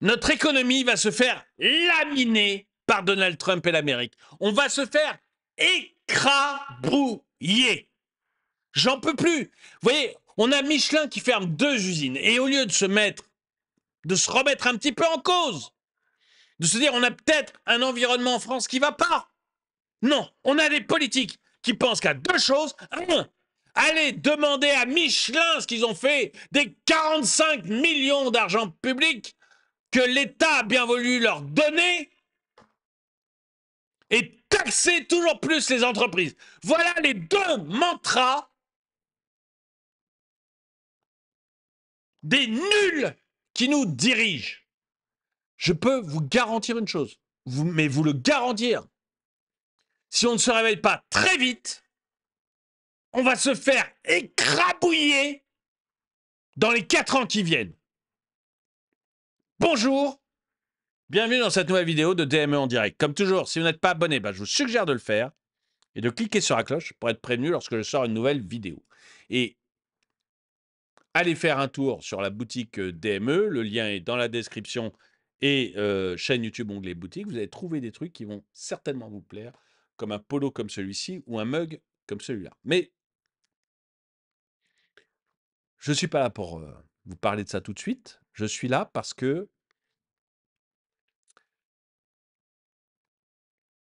Notre économie va se faire laminer par Donald Trump et l'Amérique. On va se faire écrabouiller. J'en peux plus. Vous voyez, on a Michelin qui ferme 2 usines. Et au lieu de se remettre un petit peu en cause, de se dire on a peut-être un environnement en France qui va pas. Non, on a des politiques qui pensent qu'à 2 choses. Un, allez demander à Michelin ce qu'ils ont fait des 45 millions d'argent public que l'État a bien voulu leur donner et taxer toujours plus les entreprises. Voilà les 2 mantras des nuls qui nous dirigent. Je peux vous garantir une chose, mais vous le garantir. Si on ne se réveille pas très vite, on va se faire écrabouiller dans les 4 ans qui viennent. Bonjour, bienvenue dans cette nouvelle vidéo de DME en direct. Comme toujours, si vous n'êtes pas abonné, je vous suggère de le faire et de cliquer sur la cloche pour être prévenu lorsque je sors une nouvelle vidéo. Et allez faire un tour sur la boutique DME, le lien est dans la description et chaîne YouTube onglet boutique. Vous allez trouver des trucs qui vont certainement vous plaire, comme un polo comme celui-ci ou un mug comme celui-là. Mais je ne suis pas là pour vous parler de ça tout de suite. Je suis là parce que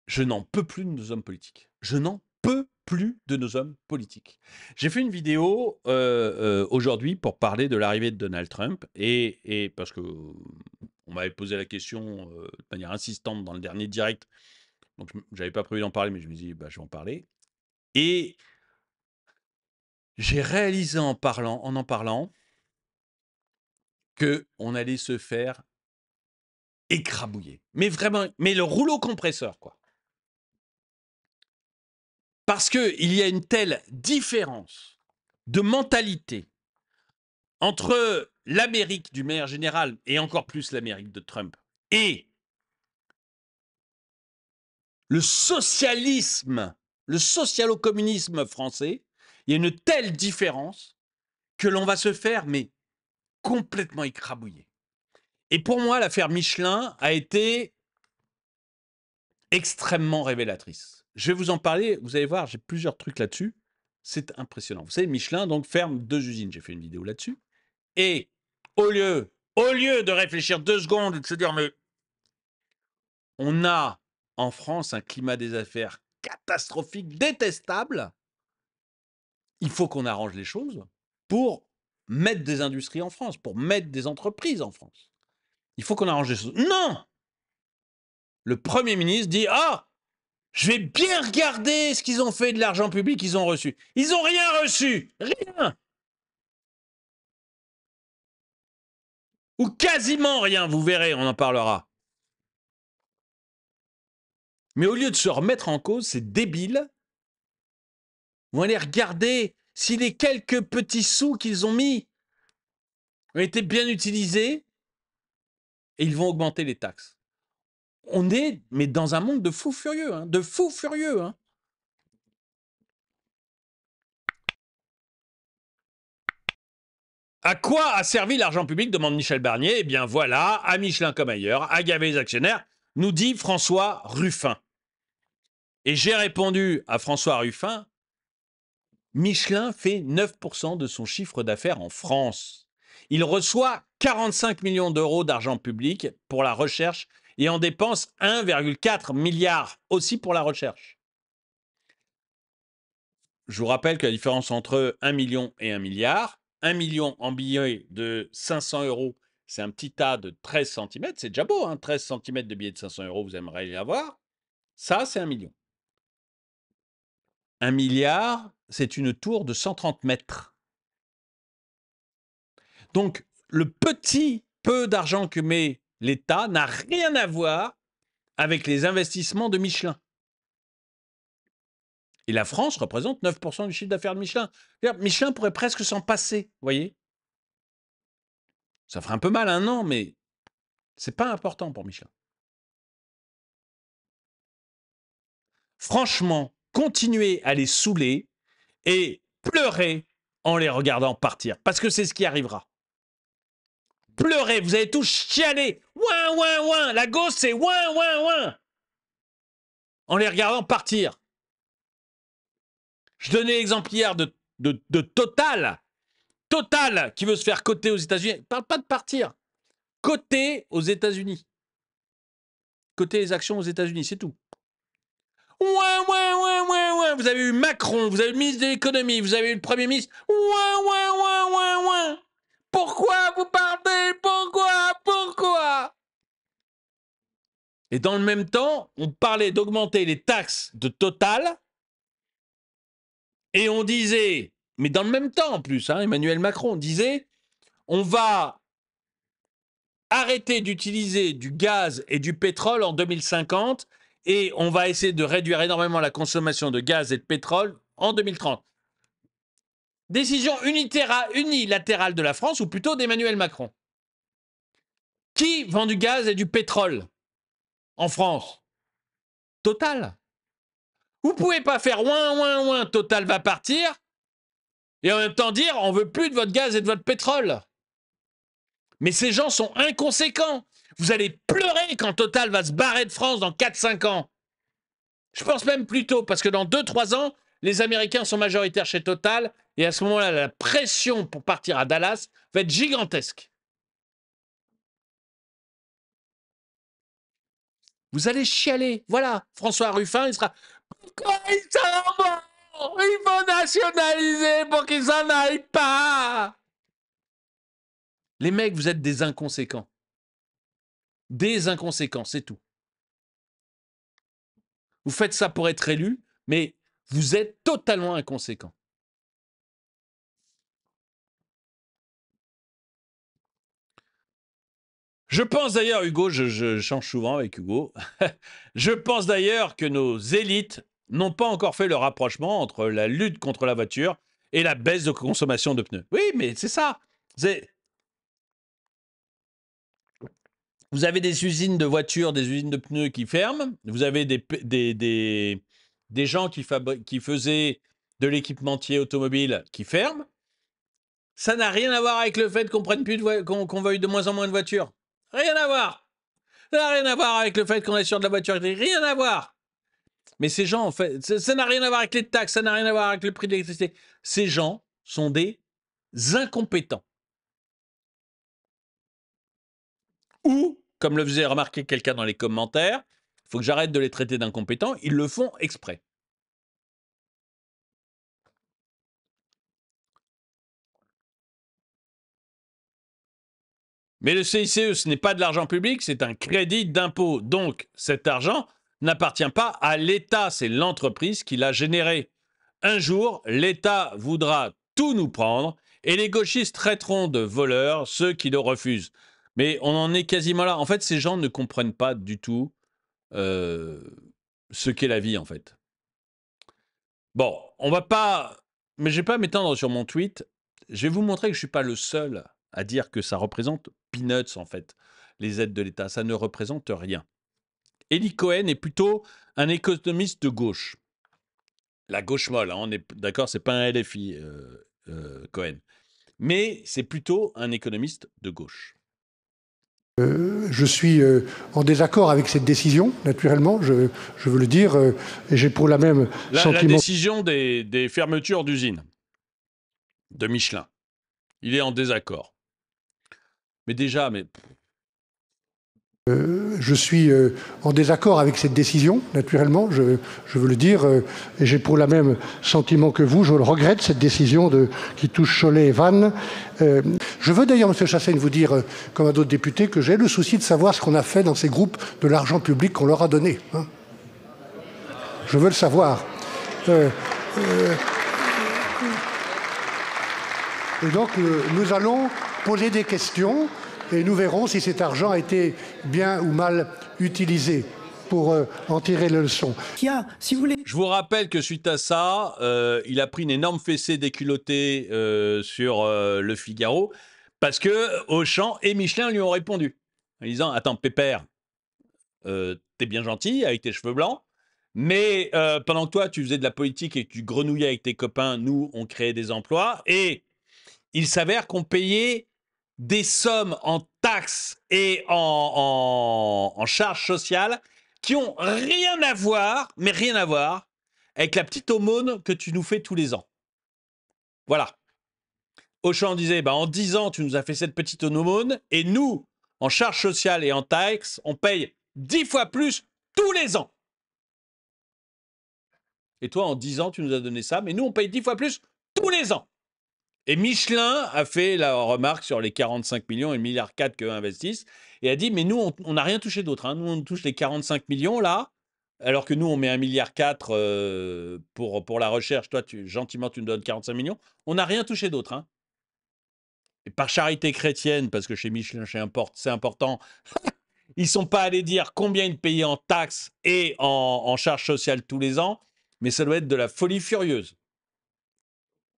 je n'en peux plus de nos hommes politiques. Je n'en peux plus de nos hommes politiques. J'ai fait une vidéo aujourd'hui pour parler de l'arrivée de Donald Trump et parce que on m'avait posé la question de manière insistante dans le dernier direct, donc j'avais pas prévu d'en parler, mais je me dis je vais en parler. Et j'ai réalisé en en parlant, que on allait se faire écrabouiller. Mais vraiment, mais le rouleau compresseur quoi. Parce qu'il y a une telle différence de mentalité entre l'Amérique du manière générale et encore plus l'Amérique de Trump et le socialisme, le socialo-communisme français, il y a une telle différence que l'on va se faire mais complètement écrabouiller. Et pour moi, l'affaire Michelin a été extrêmement révélatrice. Je vais vous en parler, vous allez voir, j'ai plusieurs trucs là-dessus. C'est impressionnant. Vous savez, Michelin donc ferme 2 usines. J'ai fait une vidéo là-dessus. Et au lieu de réfléchir 2 secondes et de se dire mais on a en France un climat des affaires catastrophique, détestable, il faut qu'on arrange les choses pour mettre des industries en France, pour mettre des entreprises en France. Il faut qu'on arrange les choses. Non! Le Premier ministre dit ah, je vais bien regarder ce qu'ils ont fait de l'argent public qu'ils ont reçu. Ils n'ont rien reçu. Rien. Ou quasiment rien, vous verrez, on en parlera. Mais au lieu de se remettre en cause, ces débiles vont aller regarder si les quelques petits sous qu'ils ont mis ont été bien utilisés et ils vont augmenter les taxes. On est mais dans un monde de fous furieux, hein, de fous furieux. Hein. À quoi a servi l'argent public demande Michel Barnier. Eh bien voilà, à Michelin comme ailleurs, à gaver les actionnaires, nous dit François Ruffin. Et j'ai répondu à François Ruffin, Michelin fait 9% de son chiffre d'affaires en France. Il reçoit 45 millions d'euros d'argent public pour la recherche et en dépense 1,4 milliard aussi pour la recherche. Je vous rappelle que la différence entre 1 million et 1 milliard, 1 million en billets de 500 euros, c'est un petit tas de 13 cm. C'est déjà beau, hein, 13 cm de billets de 500 euros, vous aimeriez y avoir. Ça, c'est 1 million. 1 milliard, c'est une tour de 130 mètres. Donc, le petit peu d'argent que met l'État n'a rien à voir avec les investissements de Michelin. Et la France représente 9% du chiffre d'affaires de Michelin. Michelin pourrait presque s'en passer, vous voyez. Ça ferait un peu mal un an, mais c'est pas important pour Michelin. Franchement, continuez à les saouler et pleurer en les regardant partir, parce que c'est ce qui arrivera. pleuré, vous avez tous chialé. Ouin, ouin, ouin. La gauche, c'est ouin, ouin, ouin. En les regardant partir. Je donnais l'exemple hier de Total. Total qui veut se faire coter aux États-Unis. Je parle pas de partir. Coter aux États-Unis. Coter les actions aux États-Unis, c'est tout. Ouin, ouin, ouin, ouin, ouin. Vous avez eu Macron, vous avez eu le ministre de l'économie, vous avez eu le Premier ministre. Ouin, ouin, ouin, ouin, ouin. Pourquoi vous parlez? Pourquoi? Et dans le même temps, on parlait d'augmenter les taxes de Total. Et on disait, mais dans le même temps en plus, hein, Emmanuel Macron disait, on va arrêter d'utiliser du gaz et du pétrole en 2050 et on va essayer de réduire énormément la consommation de gaz et de pétrole en 2030. Décision unilatérale de la France ou plutôt d'Emmanuel Macron. Qui vend du gaz et du pétrole en France? Total. Vous pouvez pas faire ouin, ouin, ouin, Total va partir et en même temps dire on veut plus de votre gaz et de votre pétrole. Mais ces gens sont inconséquents. Vous allez pleurer quand Total va se barrer de France dans 4-5 ans. Je pense même plus tôt, parce que dans 2-3 ans, les Américains sont majoritaires chez Total, et à ce moment-là, la pression pour partir à Dallas va être gigantesque. Vous allez chialer. Voilà, François Ruffin, il sera... Pourquoi ils s'en vont? Il faut nationaliser pour qu'ils s'en aillent pas. Les mecs, vous êtes des inconséquents. Des inconséquents, c'est tout. Vous faites ça pour être élu, mais vous êtes totalement inconséquents. Je pense d'ailleurs, Hugo, je change souvent avec Hugo, je pense d'ailleurs que nos élites n'ont pas encore fait le rapprochement entre la lutte contre la voiture et la baisse de consommation de pneus. Oui, mais c'est ça. Vous avez des usines de voitures, des usines de pneus qui ferment. Vous avez des gens qui faisaient de l'équipementier automobile qui ferment. Ça n'a rien à voir avec le fait qu'on prenne plus qu'on veuille de moins en moins de voitures. Rien à voir. Ça n'a rien à voir avec le fait qu'on est sur de la voiture électrique. Rien à voir. Mais ces gens, en fait, ça n'a rien à voir avec les taxes, ça n'a rien à voir avec le prix de l'électricité. Ces gens sont des incompétents. Ou, comme le faisait remarquer quelqu'un dans les commentaires, il faut que j'arrête de les traiter d'incompétents, ils le font exprès. Mais le CICE, ce n'est pas de l'argent public, c'est un crédit d'impôt. Donc, cet argent n'appartient pas à l'État, c'est l'entreprise qui l'a généré. Un jour, l'État voudra tout nous prendre et les gauchistes traiteront de voleurs ceux qui le refusent. Mais on en est quasiment là. En fait, ces gens ne comprennent pas du tout ce qu'est la vie, en fait. Bon, on va pas... Mais je vais pas m'étendre sur mon tweet. Je vais vous montrer que je suis pas le seul à dire que ça représente peanuts, en fait, les aides de l'État. Ça ne représente rien. Eli Cohen est plutôt un économiste de gauche. La gauche molle, hein, on est d'accord, c'est pas un LFI, Cohen. Mais c'est plutôt un économiste de gauche. Je suis en désaccord avec cette décision, naturellement, je veux le dire, et j'ai pour la même sentiment... La décision des fermetures d'usines de Michelin. Il est en désaccord. Mais déjà, je suis en désaccord avec cette décision, naturellement, je veux le dire, et j'ai pour la même sentiment que vous, je le regrette, cette décision qui touche Cholet et Vannes. Je veux d'ailleurs, M. Chassaigne, vous dire, comme à d'autres députés, que j'ai le souci de savoir ce qu'on a fait dans ces groupes de l'argent public qu'on leur a donné. Hein. Je veux le savoir. Et donc, nous allons poser des questions et nous verrons si cet argent a été bien ou mal utilisé pour en tirer les leçons. Si vous voulez... Je vous rappelle que suite à ça, il a pris une énorme fessée déculottée sur Le Figaro parce que Auchan et Michelin lui ont répondu en disant « Attends, Pépère, t'es bien gentil avec tes cheveux blancs, mais pendant que toi, tu faisais de la politique et que tu grenouillais avec tes copains, nous, on créait des emplois et il s'avère qu'on payait des sommes en taxes et en charges sociales qui ont rien à voir, mais rien à voir, avec la petite aumône que tu nous fais tous les ans. Voilà. Auchan disait, bah, en 10 ans, tu nous as fait cette petite aumône, et nous, en charges sociales et en taxes, on paye 10 fois plus tous les ans. Et toi, en 10 ans, tu nous as donné ça, mais nous, on paye 10 fois plus tous les ans. Et Michelin a fait la remarque sur les 45 millions et le milliard 4 qu'eux investissent, et a dit, mais nous, on n'a rien touché d'autre. Hein. Nous, on touche les 45 millions, là, alors que nous, on met 1,4 milliard pour la recherche. Toi, gentiment, tu nous donnes 45 millions. On n'a rien touché d'autre. Hein. Et par charité chrétienne, parce que chez Michelin, c'est important, ils ne sont pas allés dire combien ils payaient en taxes et en charges sociales tous les ans, mais ça doit être de la folie furieuse.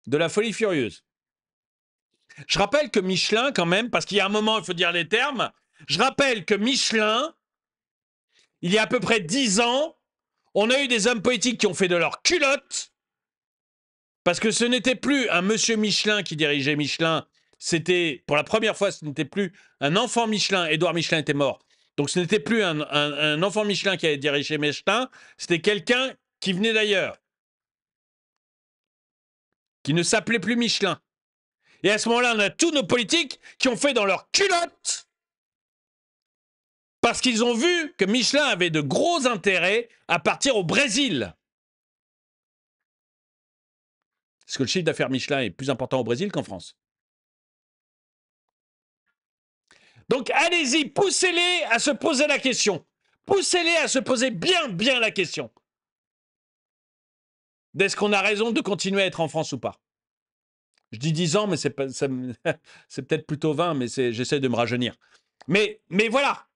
De la folie furieuse. Je rappelle que Michelin, quand même, parce qu'il y a un moment, il faut dire les termes, je rappelle que Michelin, il y a à peu près 10 ans, on a eu des hommes politiques qui ont fait de leur culotte, parce que ce n'était plus un monsieur Michelin qui dirigeait Michelin, c'était, pour la première fois, ce n'était plus un enfant Michelin, Édouard Michelin était mort, donc ce n'était plus un enfant Michelin qui avait dirigé Michelin, c'était quelqu'un qui venait d'ailleurs, qui ne s'appelait plus Michelin. Et à ce moment-là, on a tous nos politiques qui ont fait dans leur culotte parce qu'ils ont vu que Michelin avait de gros intérêts à partir au Brésil. Parce que le chiffre d'affaires Michelin est plus important au Brésil qu'en France. Donc allez-y, poussez-les à se poser la question. Poussez-les à se poser bien la question. Est-ce qu'on a raison de continuer à être en France ou pas? Je dis 10 ans, mais c'est peut-être plutôt 20, mais j'essaie de me rajeunir. Mais voilà,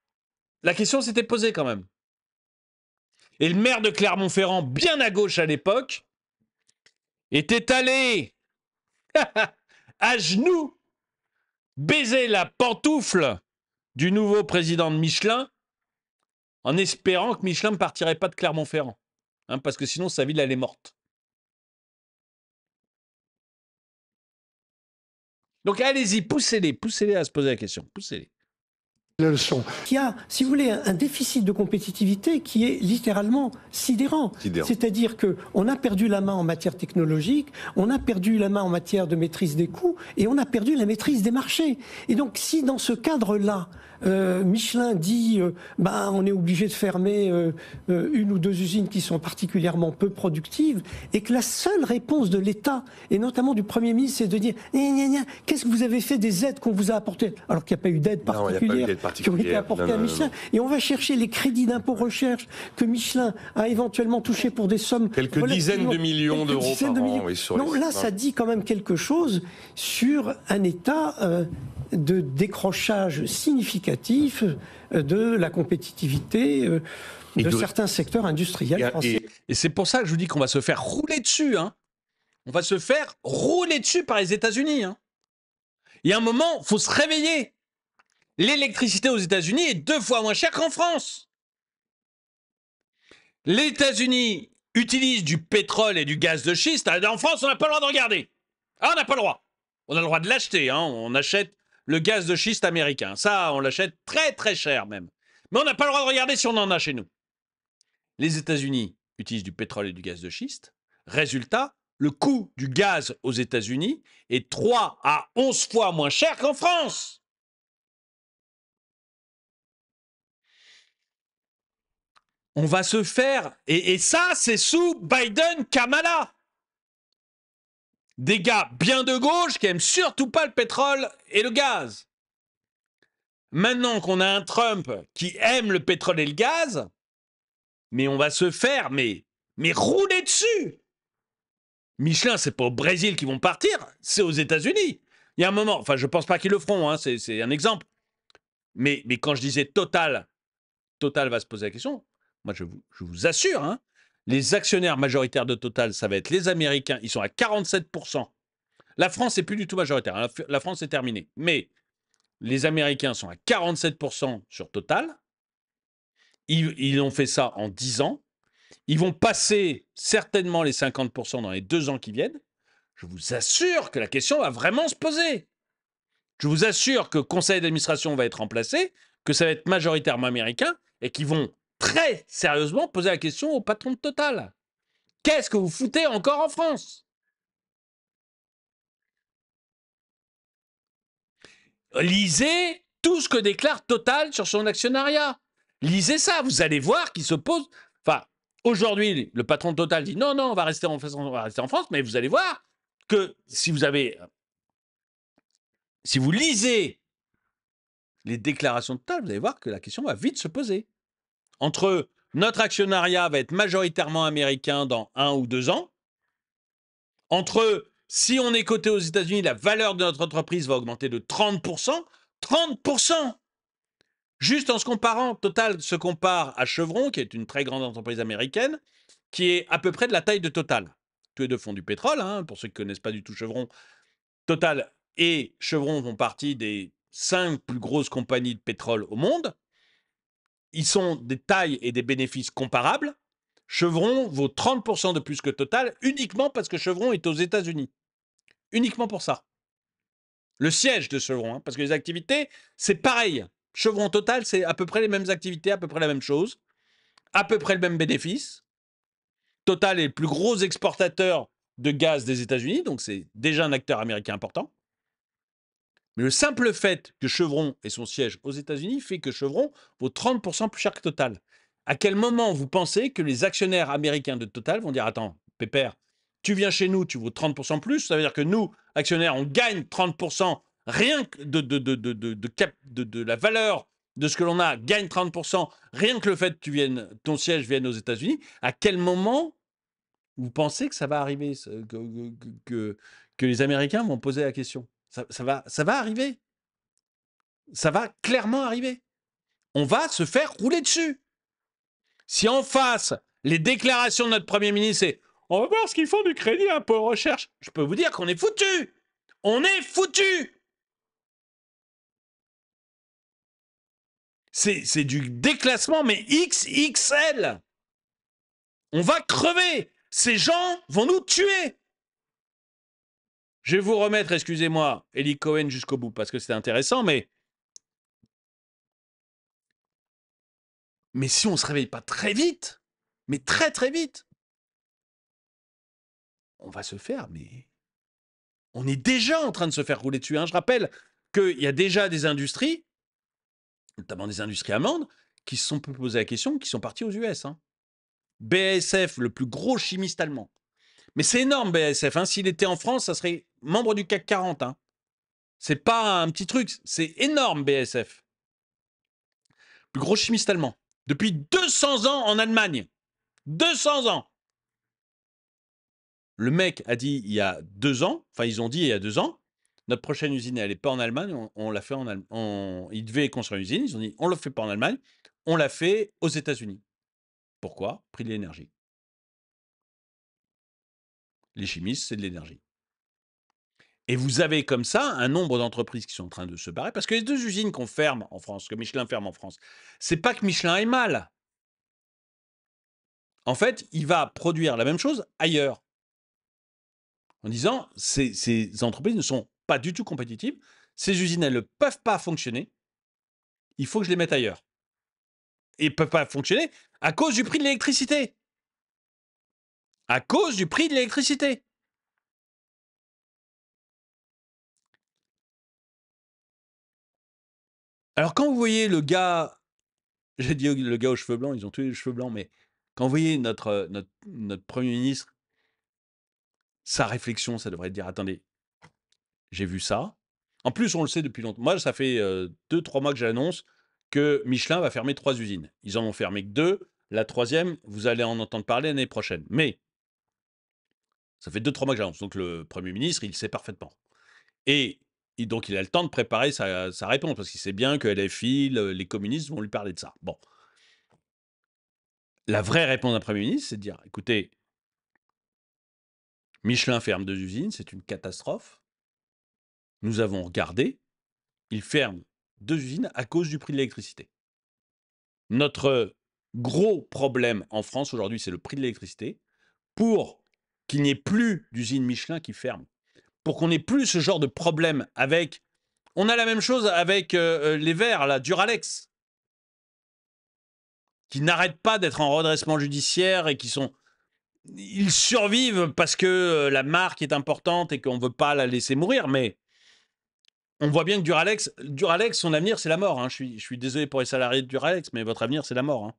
la question s'était posée quand même. Et le maire de Clermont-Ferrand, bien à gauche à l'époque, était allé à genoux baiser la pantoufle du nouveau président de Michelin en espérant que Michelin ne partirait pas de Clermont-Ferrand. Hein, parce que sinon, sa ville, elle est morte. Donc allez-y, poussez-les à se poser la question. Poussez-les. Leçon. Il y a, si vous voulez, un déficit de compétitivité qui est littéralement sidérant. C'est-à-dire qu'on a perdu la main en matière technologique, on a perdu la main en matière de maîtrise des coûts et on a perdu la maîtrise des marchés. Et donc si dans ce cadre-là, Michelin dit on est obligé de fermer une ou deux usines qui sont particulièrement peu productives et que la seule réponse de l'État, et notamment du Premier ministre, c'est de dire qu'est-ce que vous avez fait des aides qu'on vous a apportées, alors qu'il n'y a pas eu d'aide particulière qui ont été apportées à Michelin. Et on va chercher les crédits d'impôt recherche que Michelin a éventuellement touchés pour des sommes... Quelques dizaines de millions d'euros par an. Oui, non, là, ça dit quand même quelque chose sur un état de décrochage significatif de la compétitivité de certains secteurs industriels français. Et c'est pour ça que je vous dis qu'on va se faire rouler dessus. Hein. On va se faire rouler dessus par les États-Unis. Hein. Il y a un moment, il faut se réveiller. L'électricité aux États-Unis est 2 fois moins chère qu'en France. Les États-Unis utilisent du pétrole et du gaz de schiste. En France, on n'a pas le droit de regarder. Ah, on n'a pas le droit. On a le droit de l'acheter. Hein. On achète le gaz de schiste américain. Ça, on l'achète très cher même. Mais on n'a pas le droit de regarder si on en a chez nous. Les États-Unis utilisent du pétrole et du gaz de schiste. Résultat, le coût du gaz aux États-Unis est 3 à 11 fois moins cher qu'en France. On va se faire... Et ça, c'est sous Biden-Kamala. Des gars bien de gauche qui aiment surtout pas le pétrole et le gaz. Maintenant qu'on a un Trump qui aime le pétrole et le gaz, mais on va se faire mais rouler dessus. Michelin, c'est pas au Brésil qu'ils vont partir, c'est aux États-Unis. Il y a un moment, enfin je pense pas qu'ils le feront, hein, c'est un exemple. Mais quand je disais Total va se poser la question, moi je vous assure, hein, les actionnaires majoritaires de Total, ça va être les Américains, ils sont à 47%. La France n'est plus du tout majoritaire, hein, la France est terminée. Mais les Américains sont à 47% sur Total. Ils ont fait ça en 10 ans. Ils vont passer certainement les 50% dans les 2 ans qui viennent. Je vous assure que la question va vraiment se poser. Je vous assure que le conseil d'administration va être remplacé, que ça va être majoritairement américain et qu'ils vont très sérieusement poser la question au patron de Total. Qu'est-ce que vous foutez encore en France? Lisez tout ce que déclare Total sur son actionnariat. Lisez ça, vous allez voir qu'il se pose... Enfin, aujourd'hui, le patron de Total dit non, non, on va rester en France, mais vous allez voir que si vous lisez les déclarations de Total, vous allez voir que la question va vite se poser. Entre notre actionnariat va être majoritairement américain dans 1 ou 2 ans, entre si on est coté aux États-Unis, la valeur de notre entreprise va augmenter de 30%, 30%. Juste en se comparant, Total se compare à Chevron, qui est une très grande entreprise américaine, qui est à peu près de la taille de Total. Tous les deux font du pétrole, hein, pour ceux qui ne connaissent pas du tout Chevron. Total et Chevron font partie des 5 plus grosses compagnies de pétrole au monde. Ils sont des tailles et des bénéfices comparables. Chevron vaut 30% de plus que Total, uniquement parce que Chevron est aux États-Unis. Uniquement pour ça. Le siège de Chevron, hein, parce que les activités, c'est pareil. Chevron Total, c'est à peu près les mêmes activités, à peu près la même chose, à peu près le même bénéfice. Total est le plus gros exportateur de gaz des États-Unis, donc c'est déjà un acteur américain important. Mais le simple fait que Chevron ait son siège aux États-Unis fait que Chevron vaut 30% plus cher que Total. À quel moment vous pensez que les actionnaires américains de Total vont dire « Attends, Pépère, tu viens chez nous, tu vaux 30% plus, ça veut dire que nous, actionnaires, on gagne 30% rien que de la valeur de ce que l'on a, gagne 30%, rien que le fait que ton siège vienne aux États-Unis. » À quel moment vous pensez que ça va arriver, que les Américains vont poser la question? Ça va arriver. Ça va clairement arriver. On va se faire rouler dessus. Si en face, les déclarations de notre Premier ministre, c'est « On va voir ce qu'ils font du crédit impôt recherche », je peux vous dire qu'on est foutu. On est foutu. C'est du déclassement, mais XXL. On va crever. Ces gens vont nous tuer. Je vais vous remettre, excusez-moi, Eli Cohen jusqu'au bout, parce que c'était intéressant, mais si on ne se réveille pas très vite, mais très très vite, on va se faire, mais on est déjà en train de se faire rouler dessus. Hein. Je rappelle qu'il y a déjà des industries, notamment des industries allemandes, qui se sont posé la question, qui sont parties aux US. Hein. BASF, le plus gros chimiste allemand. Mais c'est énorme, BASF. Hein. S'il était en France, ça serait membre du CAC 40. Hein. C'est pas un petit truc, c'est énorme, BASF. Plus gros chimiste allemand. Depuis 200 ans en Allemagne. 200 ans. Le mec a dit il y a 2 ans, enfin ils ont dit il y a 2 ans, notre prochaine usine, elle n'est pas en Allemagne, on l'a fait en Allemagne. Ils devaient construire une usine, ils ont dit on ne le fait pas en Allemagne, on l'a fait aux États-Unis. Pourquoi? Prix de l'énergie. Les chimistes, c'est de l'énergie. Et vous avez comme ça un nombre d'entreprises qui sont en train de se barrer, parce que les 2 usines qu'on ferme en France, que Michelin ferme en France, c'est pas que Michelin est mal. En fait, il va produire la même chose ailleurs. En disant, ces entreprises ne sont pas du tout compétitives, ces usines, elles ne peuvent pas fonctionner, il faut que je les mette ailleurs. Et elles ne peuvent pas fonctionner à cause du prix de l'électricité. À cause du prix de l'électricité. Alors quand vous voyez le gars, j'ai dit le gars aux cheveux blancs, ils ont tous les cheveux blancs, mais quand vous voyez notre Premier ministre, sa réflexion, ça devrait être de dire, attendez, j'ai vu ça. En plus, on le sait depuis longtemps. Moi, ça fait 2-3 mois que j'annonce que Michelin va fermer 3 usines. Ils en ont fermé que 2. La 3e, vous allez en entendre parler l'année prochaine. Mais ça fait 2-3 mois que j'annonce. Donc le Premier ministre, il sait parfaitement. Et donc, il a le temps de préparer sa réponse, parce qu'il sait bien que LFI, les communistes vont lui parler de ça. Bon. La vraie réponse d'un Premier ministre, c'est de dire, écoutez, Michelin ferme 2 usines, c'est une catastrophe. Nous avons regardé, il ferme 2 usines à cause du prix de l'électricité. Notre gros problème en France aujourd'hui, c'est le prix de l'électricité. Pour qu'il n'y ait plus d'usines Michelin qui ferment, pour qu'on n'ait plus ce genre de problème avec On a la même chose avec les verres, là, Duralex, qui n'arrêtent pas d'être en redressement judiciaire et qui sont... Ils survivent parce que la marque est importante et qu'on ne veut pas la laisser mourir, mais on voit bien que Duralex, son avenir, c'est la mort. Hein. Je suis désolé pour les salariés de Duralex, mais votre avenir, c'est la mort. Hein.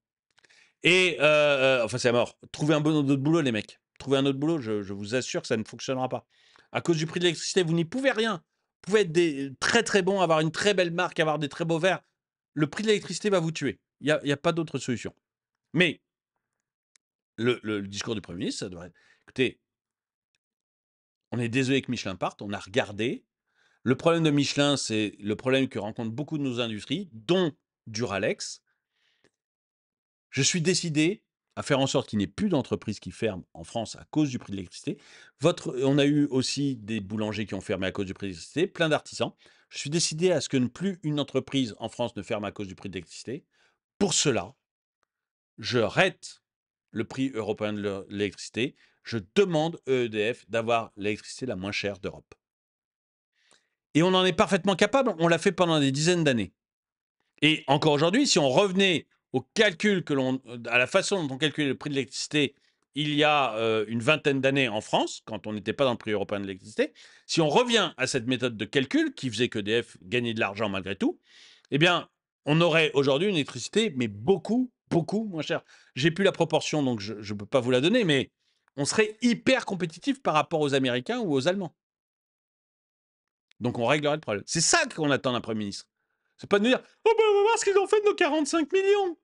Et, enfin, c'est la mort. Trouvez un autre boulot, les mecs. Trouvez un autre boulot, je vous assure que ça ne fonctionnera pas. À cause du prix de l'électricité, vous n'y pouvez rien. Vous pouvez être très très bon, avoir une très belle marque, avoir des très beaux verres. Le prix de l'électricité va vous tuer. Il n'y a pas d'autre solution. Mais le discours du Premier ministre, ça devrait être... Écoutez, on est désolé que Michelin parte, on a regardé. Le problème de Michelin, c'est le problème que rencontrent beaucoup de nos industries, dont Duralex. Je suis décidé à faire en sorte qu'il n'y ait plus d'entreprises qui ferment en France à cause du prix de l'électricité. On a eu aussi des boulangers qui ont fermé à cause du prix de l'électricité, plein d'artisans. Je suis décidé à ce que plus une entreprise en France ne ferme à cause du prix de l'électricité. Pour cela, je rate le prix européen de l'électricité. Je demande à EDF d'avoir l'électricité la moins chère d'Europe. Et on en est parfaitement capable, on l'a fait pendant des dizaines d'années. Et encore aujourd'hui, si on revenait au calcul à la façon dont on calculait le prix de l'électricité il y a une vingtaine d'années en France, quand on n'était pas dans le prix européen de l'électricité, si on revient à cette méthode de calcul qui faisait qu'EDF gagnait de l'argent malgré tout, eh bien, on aurait aujourd'hui une électricité, mais beaucoup, beaucoup moins chère. J'ai plus la proportion, donc je ne peux pas vous la donner, mais on serait hyper compétitif par rapport aux Américains ou aux Allemands. Donc on réglerait le problème. C'est ça qu'on attend d'un Premier ministre. C'est pas de nous dire « Oh ben on va voir ce qu'ils ont fait de nos 45 millions !»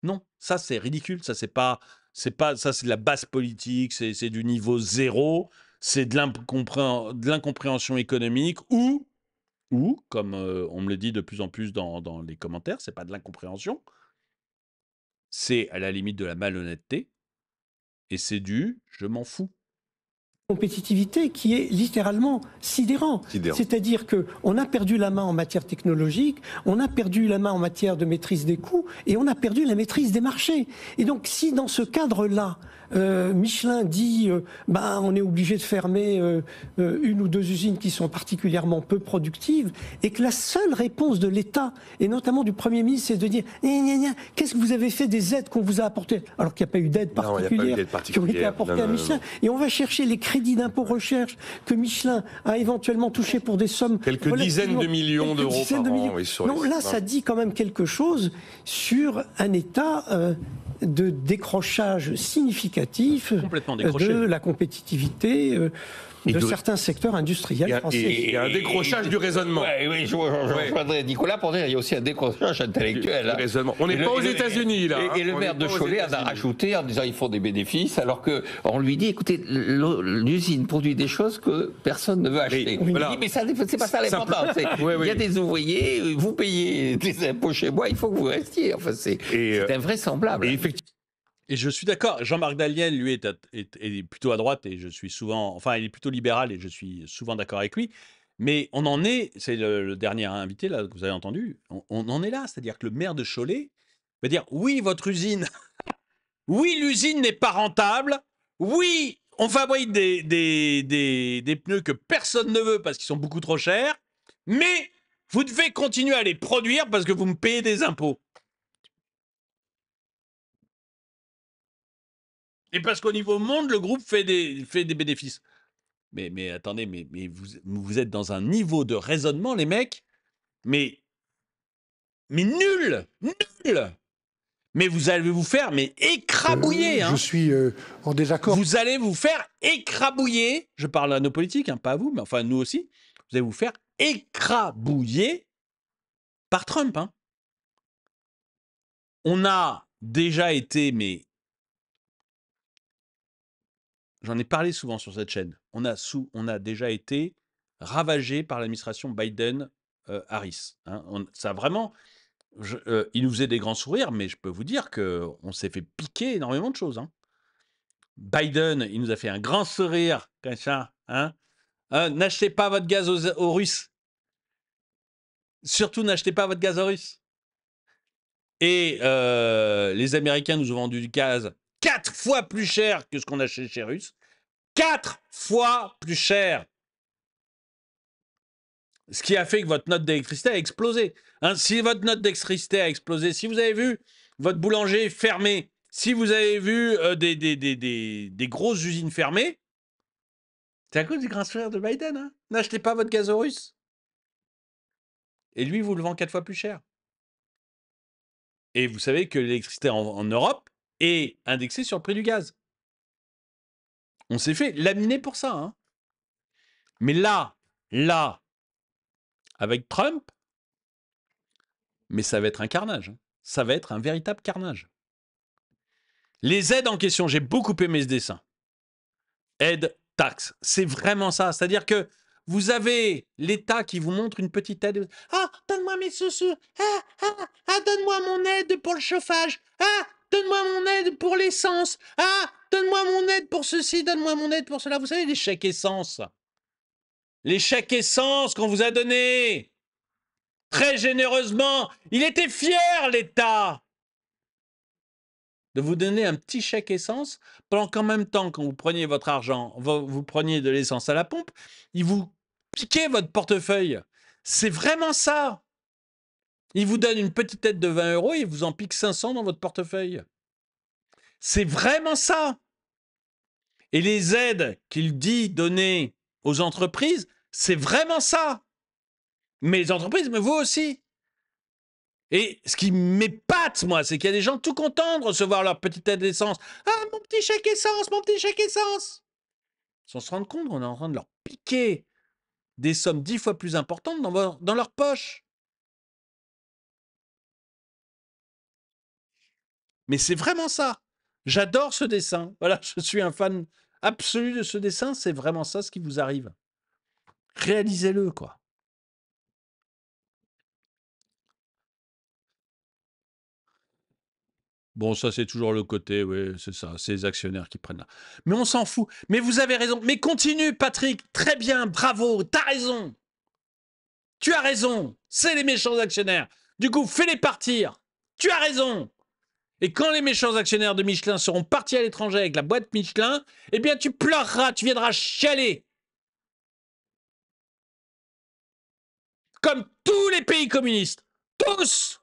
Non, ça c'est ridicule, ça c'est de la basse politique, c'est du niveau zéro, c'est de l'incompréhension économique ou comme on me le dit de plus en plus dans les commentaires, c'est pas de l'incompréhension, c'est à la limite de la malhonnêteté et c'est du « je m'en fous ». Compétitivité qui est littéralement sidérant. C'est-à-dire qu'on a perdu la main en matière technologique, on a perdu la main en matière de maîtrise des coûts et on a perdu la maîtrise des marchés. Et donc si dans ce cadre-là, Michelin dit on est obligé de fermer une ou deux usines qui sont particulièrement peu productives et que la seule réponse de l'État, et notamment du Premier ministre, c'est de dire qu'est-ce que vous avez fait des aides qu'on vous a apportées, alors qu'il n'y a pas eu d'aide particulière qui ont été apportées à Michelin. Et on va chercher les crédits d'impôt recherche que Michelin a éventuellement touché pour des sommes... Quelques dizaines de millions d'euros par an. Oui, non, là, ça dit quand même quelque chose sur un état de décrochage significatif de la compétitivité de certains secteurs industriels français. Et un décrochage du raisonnement. Oui, je rejoindrai Nicolas pour dire qu'il y a aussi un décrochage intellectuel. On n'est pas aux États-Unis là. Et le maire de Cholet en a rajouté en disant qu'ils font des bénéfices, alors qu'on lui dit écoutez, l'usine produit des choses que personne ne veut acheter. Il dit mais c'est pas ça l'important. Il y a des ouvriers, vous payez des impôts chez moi, il faut que vous restiez. Enfin, c'est invraisemblable. Et je suis d'accord. Jean-Marc Daniel, lui, est plutôt à droite et je suis souvent... Enfin, il est plutôt libéral et je suis souvent d'accord avec lui. Mais on en est... C'est le dernier invité, là, que vous avez entendu. On en est là. C'est-à-dire que le maire de Cholet va dire « Oui, votre usine... oui, l'usine n'est pas rentable. Oui, on fabrique des pneus que personne ne veut parce qu'ils sont beaucoup trop chers. Mais vous devez continuer à les produire parce que vous me payez des impôts. » Et parce qu'au niveau monde, le groupe fait des bénéfices. Mais attendez, mais vous êtes dans un niveau de raisonnement, les mecs, mais nul. Mais vous allez vous faire écrabouiller. Je suis en désaccord. Vous allez vous faire écrabouiller. Je parle à nos politiques, pas à vous, mais enfin nous aussi. Vous allez vous faire écrabouiller par Trump. On a déjà été, j'en ai parlé souvent sur cette chaîne. On a déjà été ravagé par l'administration Biden-Harris. Ça a vraiment... il nous faisait des grands sourires, mais je peux vous dire qu'on s'est fait piquer énormément de choses. Biden, il nous a fait un grand sourire, comme ça. N'achetez pas votre gaz aux Russes. Surtout, n'achetez pas votre gaz aux Russes. Et les Américains nous ont vendu du gaz 4 fois plus cher que ce qu'on achète chez Russes. 4 fois plus cher. ce qui a fait que votre note d'électricité a explosé. Hein, si votre note d'électricité a explosé, si vous avez vu votre boulanger fermé, si vous avez vu des grosses usines fermées, c'est à cause du grand sourire de Biden. Hein. N'achetez pas votre gaz russe. Et lui, vous le vend 4 fois plus cher. Et vous savez que l'électricité en Europe est indexée sur le prix du gaz. On s'est fait laminer pour ça. Hein. Mais là, avec Trump, mais ça va être un carnage. Hein. Ça va être un véritable carnage. Les aides en question, j'ai beaucoup aimé ce dessin. Aide, taxe, c'est vraiment ça. C'est-à-dire que vous avez l'État qui vous montre une petite aide. Ah, donne-moi mes sous-sous. Donne-moi mon aide pour le chauffage. Ah, donne-moi mon aide pour l'essence. Ah, donne-moi mon aide pour ceci, donne-moi mon aide pour cela. Vous savez, les chèques essence. Les chèques essence qu'on vous a donnés. Très généreusement. Il était fier, l'État, de vous donner un petit chèque essence, pendant qu'en même temps, quand vous preniez votre argent, vous preniez de l'essence à la pompe, il vous piquait votre portefeuille. C'est vraiment ça. Il vous donne une petite aide de 20 € et il vous en pique 500 dans votre portefeuille. C'est vraiment ça. Et les aides qu'il dit donner aux entreprises, c'est vraiment ça. Mais les entreprises, mais vous aussi. Et ce qui m'épate, moi, c'est qu'il y a des gens tout contents de recevoir leur petite aide d'essence. Ah, mon petit chèque essence, mon petit chèque essence. Sans se rendre compte, on est en train de leur piquer des sommes 10 fois plus importantes dans leur poche. Mais c'est vraiment ça. J'adore ce dessin. Voilà, je suis un fan absolu de ce dessin. C'est vraiment ça ce qui vous arrive. Réalisez-le, quoi. Bon, ça, c'est toujours le côté, oui, c'est ça, c'est les actionnaires qui prennent là. Mais on s'en fout. Mais vous avez raison. Mais continue, Patrick. Très bien, bravo, t'as raison. Tu as raison. C'est les méchants actionnaires. Du coup, fais-les partir. Tu as raison. Et quand les méchants actionnaires de Michelin seront partis à l'étranger avec la boîte Michelin, eh bien, tu pleureras, tu viendras chialer. Comme tous les pays communistes. Tous.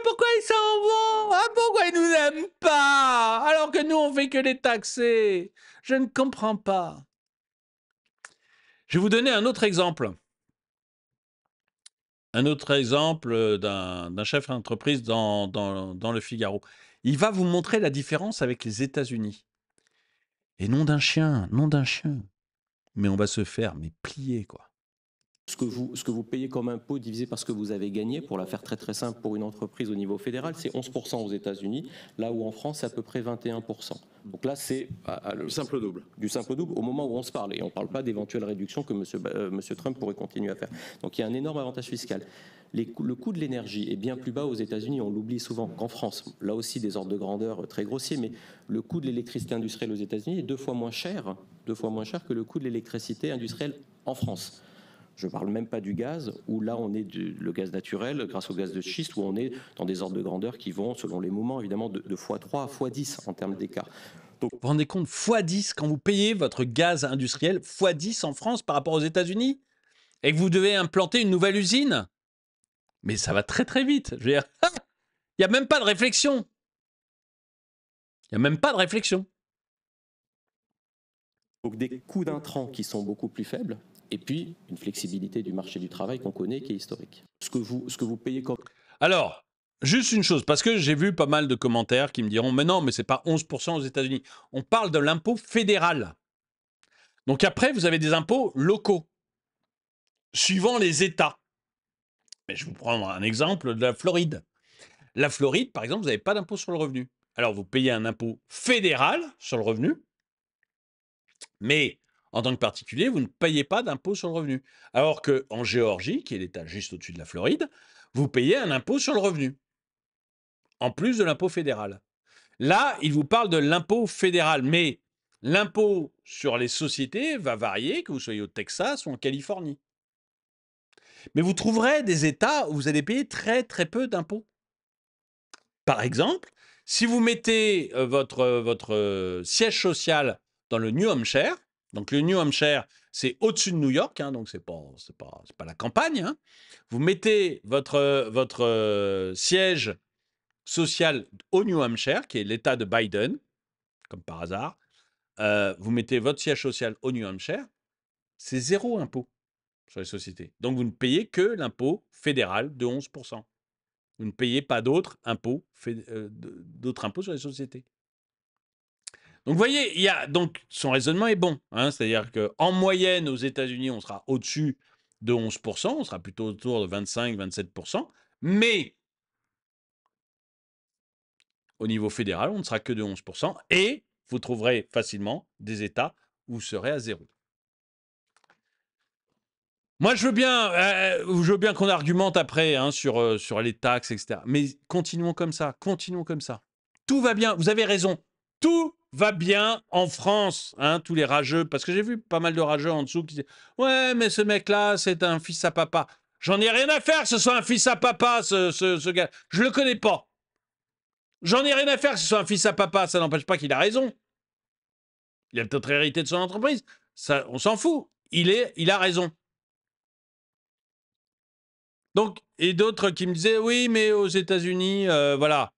Pourquoi ils s'en vont? Pourquoi ils nous aiment pas? Alors que nous, on fait que les taxer. Je ne comprends pas. Je vais vous donner un autre exemple. Un autre exemple d'un chef d'entreprise dans le Figaro. Il va vous montrer la différence avec les États-Unis. Et nom d'un chien. Mais on va se faire plier, quoi. Ce que vous payez comme impôt divisé par ce que vous avez gagné, pour la faire très très simple pour une entreprise au niveau fédéral, c'est 11% aux États-Unis, là où en France c'est à peu près 21%. Donc là c'est du simple double. Du simple double au moment où on se parle, et on ne parle pas d'éventuelles réductions que monsieur Trump pourrait continuer à faire. Donc il y a un énorme avantage fiscal. Le coût de l'énergie est bien plus bas aux États-Unis, on l'oublie souvent qu'en France. Là aussi des ordres de grandeur très grossiers, mais le coût de l'électricité industrielle aux États-Unis est 2 fois moins cher que le coût de l'électricité industrielle en France. Je ne parle même pas du gaz, où là on est le gaz naturel, grâce au gaz de schiste, où on est dans des ordres de grandeur qui vont, selon les moments, évidemment, de x3 à x10 en termes d'écart. Donc, vous vous rendez compte, x10 quand vous payez votre gaz industriel, x10 en France par rapport aux États-Unis, et que vous devez implanter une nouvelle usine. Mais ça va très très vite. Je veux dire, il n'y a même pas de réflexion. Donc des coûts d'intrants qui sont beaucoup plus faibles. Et puis, une flexibilité du marché du travail qu'on connaît, qui est historique. Ce que vous payez comme... Alors, juste une chose, parce que j'ai vu pas mal de commentaires qui me diront « Mais non, mais c'est pas 11% aux États-Unis. On parle de l'impôt fédéral. » Donc après, vous avez des impôts locaux, suivant les États. Mais je vais vous prendre un exemple de la Floride. La Floride, par exemple, vous n'avez pas d'impôt sur le revenu. Alors, vous payez un impôt fédéral sur le revenu, mais... en tant que particulier, vous ne payez pas d'impôt sur le revenu. Alors qu'en Géorgie, qui est l'État juste au-dessus de la Floride, vous payez un impôt sur le revenu, en plus de l'impôt fédéral. Là, il vous parle de l'impôt fédéral, mais l'impôt sur les sociétés va varier, que vous soyez au Texas ou en Californie. Mais vous trouverez des États où vous allez payer très très peu d'impôts. Par exemple, si vous mettez votre siège social dans le New Hampshire, Donc le New Hampshire, c'est au-dessus de New York, hein, donc c'est pas la campagne. Hein. Vous mettez votre siège social au New Hampshire, qui est l'État de Biden, comme par hasard. Vous mettez votre siège social au New Hampshire, c'est 0 impôt sur les sociétés. Donc vous ne payez que l'impôt fédéral de 11%. Vous ne payez pas d'autres impôts sur les sociétés. Donc vous voyez, donc son raisonnement est bon. Hein, c'est-à-dire qu'en moyenne, aux États-Unis, on sera au-dessus de 11%, on sera plutôt autour de 25-27%, mais au niveau fédéral, on ne sera que de 11%, et vous trouverez facilement des États où vous serez à 0. Moi, je veux bien qu'on argumente après hein, sur les taxes, etc. Mais continuons comme ça, Tout va bien, vous avez raison, tout va bien en France, hein, tous les rageux, parce que j'ai vu pas mal de rageux en dessous qui disent « Ouais, mais ce mec-là, c'est un fils à papa. » J'en ai rien à faire que ce soit un fils à papa, ce gars. Je le connais pas. J'en ai rien à faire que ce soit un fils à papa, ça n'empêche pas qu'il a raison. Il a peut-être hérité de son entreprise. Ça, on s'en fout. Il a raison. Donc, et d'autres qui me disaient, oui, mais aux États-Unis, voilà.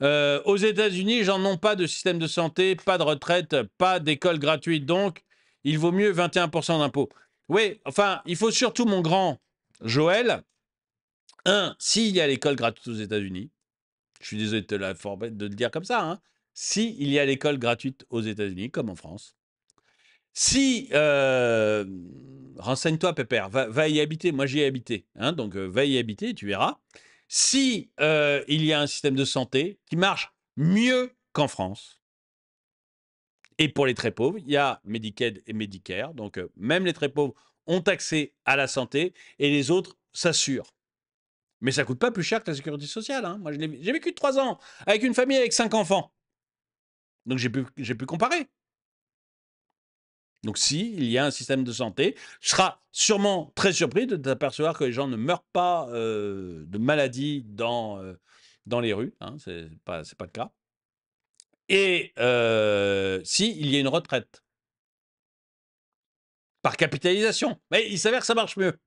Aux États-Unis, ils n'en ont pas de système de santé, pas de retraite, pas d'école gratuite. Donc, il vaut mieux 21% d'impôts. Oui, enfin, il faut surtout, mon grand Joël, s'il y a l'école gratuite aux États-Unis, je suis désolé de le dire comme ça, hein, s'il y a l'école gratuite aux États-Unis, comme en France, si, renseigne-toi, Pépère, va y habiter. Moi, j'y ai habité. Hein, donc, va y habiter et tu verras. Si il y a un système de santé qui marche mieux qu'en France, et pour les très pauvres, il y a Medicaid et Medicare. Donc, même les très pauvres ont accès à la santé et les autres s'assurent. Mais ça ne coûte pas plus cher que la sécurité sociale. Hein. Moi, j'ai vécu 3 ans avec une famille avec 5 enfants. Donc, j'ai pu comparer. Donc, il y a un système de santé, tu seras sûrement très surpris de t'apercevoir que les gens ne meurent pas de maladies dans les rues. Hein, c'est pas le cas. Et il y a une retraite par capitalisation. Mais il s'avère que ça marche mieux.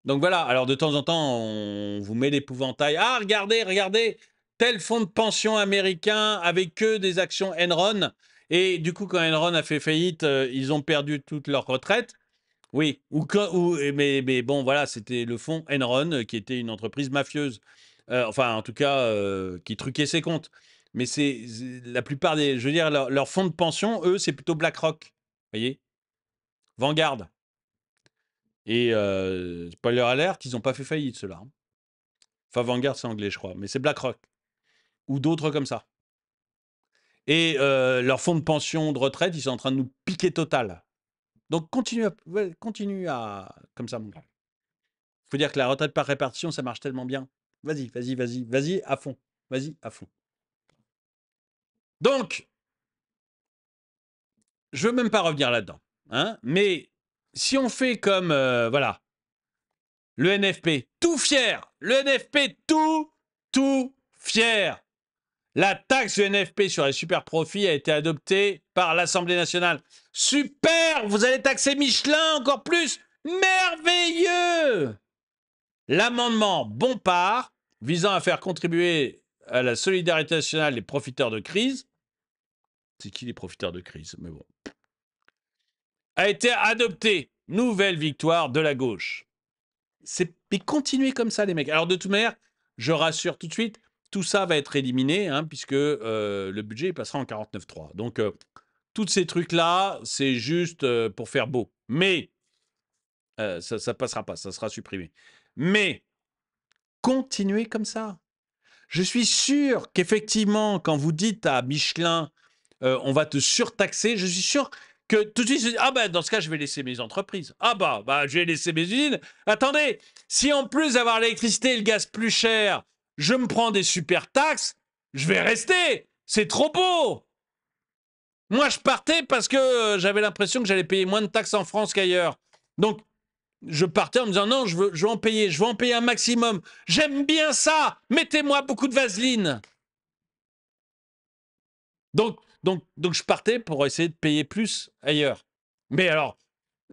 Donc voilà, alors de temps en temps, on vous met l'épouvantail. Ah, regardez, tel fonds de pension américain avec que des actions Enron. Et du coup, quand Enron a fait faillite, ils ont perdu toute leur retraite. Oui, mais bon, voilà, c'était le fonds Enron qui était une entreprise mafieuse. Enfin, en tout cas, qui truquait ses comptes. Mais c'est la plupart des... Je veux dire, leur fonds de pension, eux, c'est plutôt BlackRock. Vous voyez, Vanguard. Et spoiler alert, ils n'ont pas fait faillite, ceux-là. Enfin, Vanguard, c'est anglais, je crois. Mais c'est BlackRock. Ou d'autres comme ça. Et leur fonds de pension de retraite, ils sont en train de nous piquer total. Donc, continue à... Comme ça, mon gars. Il faut dire que la retraite par répartition, ça marche tellement bien. Vas-y, à fond. Vas-y, à fond. Donc, je ne veux même pas revenir là-dedans. Hein, mais si on fait comme, voilà, le NFP, tout fier. Le NFP, tout fier. La taxe du NFP sur les super profits a été adoptée par l'Assemblée nationale. Super, vous allez taxer Michelin encore plus. Merveilleux. L'amendement Bompard, visant à faire contribuer à la solidarité nationale les profiteurs de crise, c'est qui les profiteurs de crise, mais bon, a été adopté. Nouvelle victoire de la gauche. Mais continuez comme ça, les mecs. Alors, de toute manière, je rassure tout de suite, tout ça va être éliminé, hein, puisque le budget passera en 49.3. Donc, tous ces trucs-là, c'est juste pour faire beau. Mais, ça ne passera pas, ça sera supprimé. Mais, continuez comme ça. Je suis sûr qu'effectivement, quand vous dites à Michelin, on va te surtaxer, je suis sûr que tout de suite, dans ce cas, je vais laisser mes entreprises. Je vais laisser mes usines. Attendez, si en plus d'avoir l'électricité et le gaz plus cher, je me prends des super taxes, je vais rester. C'est trop beau. Moi, je partais parce que j'avais l'impression que j'allais payer moins de taxes en France qu'ailleurs. Donc, je partais en me disant non, je veux en payer un maximum. J'aime bien ça. Mettez-moi beaucoup de vaseline. Donc Donc je partais pour essayer de payer plus ailleurs. Mais alors,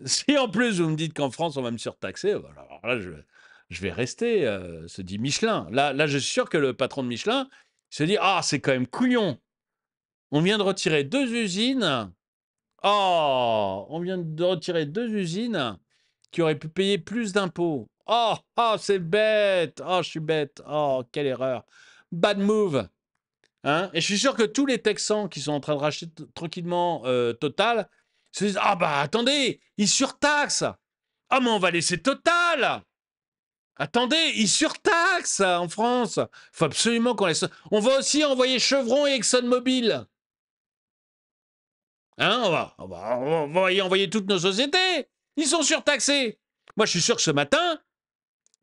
si en plus vous me dites qu'en France on va me surtaxer, alors là je vais rester, se dit Michelin. Là, je suis sûr que le patron de Michelin se dit ah c'est quand même couillon. On vient de retirer 2 usines. Oh, on vient de retirer 2 usines qui auraient pu payer plus d'impôts. Oh, oh c'est bête. Oh je suis bête. Oh quelle erreur. Bad move. Hein, et je suis sûr que tous les Texans qui sont en train de racheter tranquillement Total se disent ah bah attendez, ils surtaxent. Ah mais on va laisser Total. Attendez, ils surtaxent en France. Faut absolument qu'on laisse. On va aussi envoyer Chevron et ExxonMobil. Hein, on va y envoyer toutes nos sociétés. Ils sont surtaxés. Moi je suis sûr que ce matin,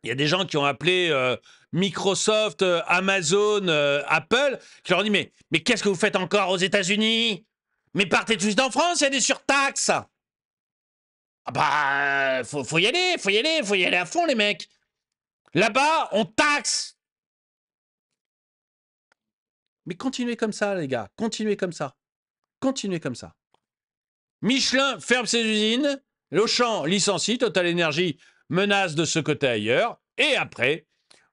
il y a des gens qui ont appelé Microsoft, Amazon, Apple, qui leur ont dit mais qu'est-ce que vous faites encore aux États-Unis? Mais partez tout de suite en France, il y a des surtaxes. Ah bah, faut y aller, faut y aller à fond, les mecs. Là-bas, on taxe. Mais continuez comme ça, les gars, continuez comme ça. Continuez comme ça. Michelin ferme ses usines, Auchan licencie, Total Energy menace de ce côté ailleurs, et après,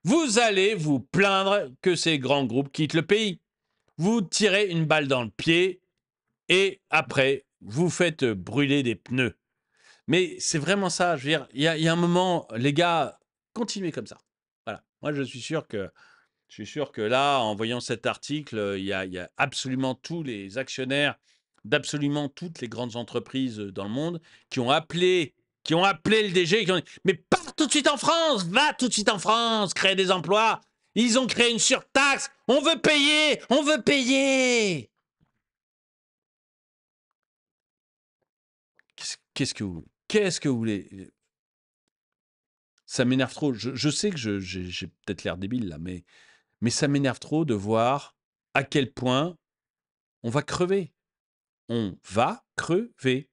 vous allez vous plaindre que ces grands groupes quittent le pays. Vous tirez une balle dans le pied et après, vous faites brûler des pneus. Mais c'est vraiment ça. Je veux dire, il y a un moment, les gars, continuez comme ça. Voilà. Moi, je suis sûr que là, en voyant cet article, il y a absolument tous les actionnaires d'absolument toutes les grandes entreprises dans le monde qui ont appelé le DG et qui ont dit « Mais pars tout de suite en France, va tout de suite en France, créer des emplois. Ils ont créé une surtaxe. On veut payer, on veut payer. » Qu'est-ce que vous voulez? Ça m'énerve trop. Je sais que j'ai peut-être l'air débile là, mais ça m'énerve trop de voir à quel point on va crever. On va crever.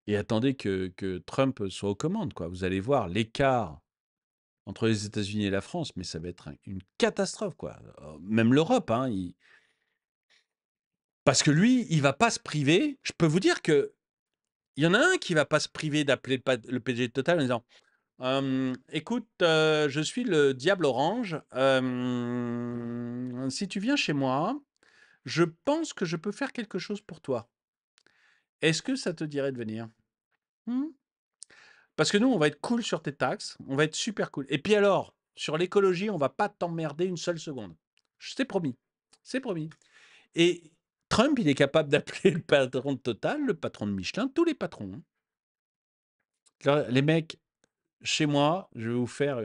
Et attendez que Trump soit aux commandes, quoi. Vous allez voir l'écart entre les États-Unis et la France, mais ça va être une catastrophe, quoi. Même l'Europe, hein. Parce que lui, il va pas se priver. Je peux vous dire que il y en a un qui va pas se priver d'appeler le PDG de Total en disant écoute, je suis le diable orange. Si tu viens chez moi, je pense que je peux faire quelque chose pour toi. Est-ce que ça te dirait de venir? Parce que nous, on va être cool sur tes taxes, on va être super cool. Et puis alors, sur l'écologie, on va pas t'emmerder une seule seconde. C'est promis. C'est promis. Et Trump, il est capable d'appeler le patron de Total, le patron de Michelin, tous les patrons. Hein. Alors, les mecs, chez moi, je vais vous faire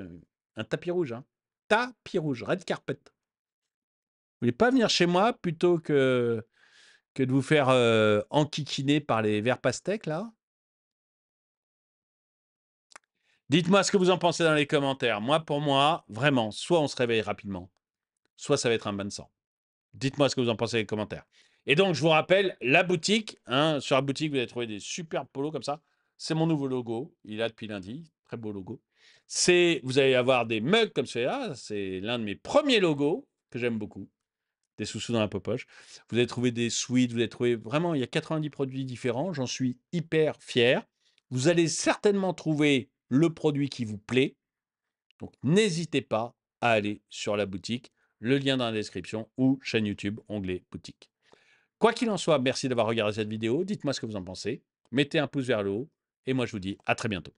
un tapis rouge. Hein. Tapis rouge, red carpet. Vous voulez pas venir chez moi plutôt que de vous faire enquiquiner par les verts pastèques, là? Dites-moi ce que vous en pensez dans les commentaires. Moi, pour moi, vraiment, soit on se réveille rapidement, soit ça va être un bain de sang. Dites-moi ce que vous en pensez dans les commentaires. Et donc, je vous rappelle, la boutique, hein, sur la boutique, vous allez trouver des super polos comme ça. C'est mon nouveau logo. Il est là depuis lundi. Très beau logo. Vous allez avoir des mugs comme celui-là. C'est l'un de mes premiers logos que j'aime beaucoup. Des sous-sous dans la poche. Vous allez trouver des suites. Vous allez trouver vraiment, il y a 90 produits différents. J'en suis hyper fier. Vous allez certainement trouver le produit qui vous plaît. Donc, n'hésitez pas à aller sur la boutique. Le lien dans la description ou chaîne YouTube, onglet boutique. Quoi qu'il en soit, merci d'avoir regardé cette vidéo. Dites-moi ce que vous en pensez. Mettez un pouce vers le haut. Et moi, je vous dis à très bientôt.